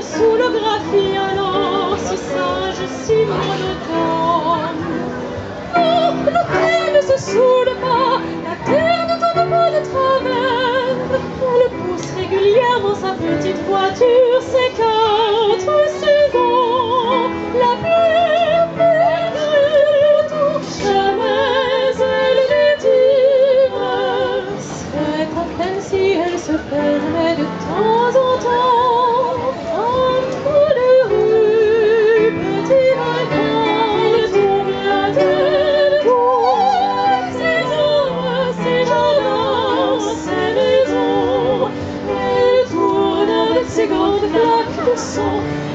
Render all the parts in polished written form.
Sous le graphie alors si sage, si monotone. Non, la terre ne se saoule pas, la terre ne tombe pas de travers. Elle pousse régulièrement sa petite voiture, s'écarte souvent. La pluie perdue touche jamais, elle les tire. Serait à peine si elle se fermait de temps en temps.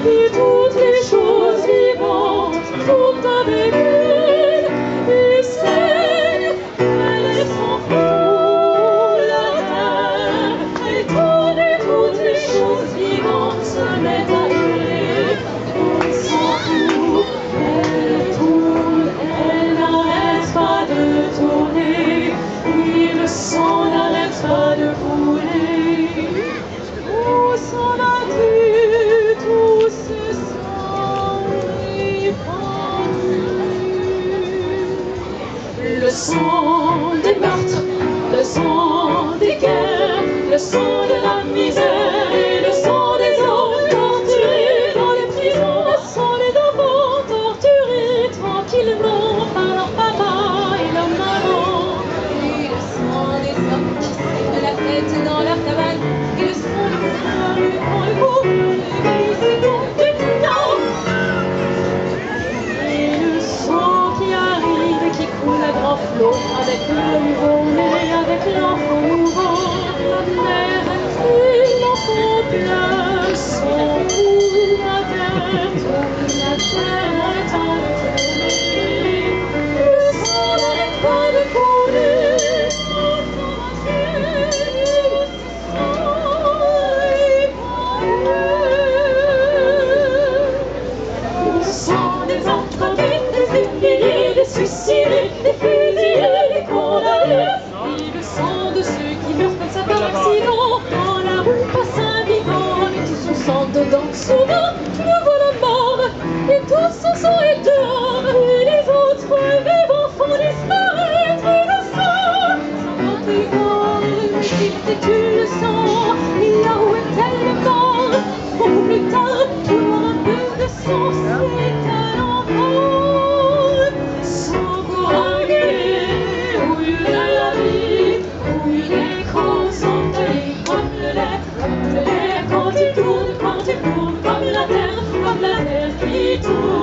Et toutes les choses vivantes tournent avec elle et saignent, elle s'en fout la terre. Elle tourne et toutes les choses vivantes se mettent à hurler. On s'en fout, elle tourne, elle n'arrête pas de tourner, et le sang n'arrête pas de couler. Où s'en va-t-il? Le sang des meurtres, le sang des guerres, le sang de la misère et le sang des hommes torturés dans les prisons, le sang des enfants torturés tranquillement par leur papa et leur maman, et le sang des hommes qui se la tête dans leur cabane, et le sang des femmes dans le cou, et c'est donc du temps. Et le sang qui arrive, qui coule à grand flot, avec le nouveau-né, avec l'enfant nouveau, la mère crie, l'enfant pleure, son tourne la terre est en tournée. Le sang n'arrête pas de couler, sans s'arrêter, le sang des entrepris, des humiliés, des suicidés, des fusillés, des condamnés, et le sang de ceux qui meurent comme ça par accident, dans la rue passe un vivant, avec tout son sang dedans. Souvent, le voilà mort, et tout son sang est dehors, et les autres vivants font disparaître le sang. Sans vivant, qui tue le sang, et là où est-elle mort? Beaucoup plus tard, pour un peu de sang, c'est un enfant. Sans courageux, au lieu de la vie, où il est concentré comme l'air, quand il tourne, comme la terre qui tourne.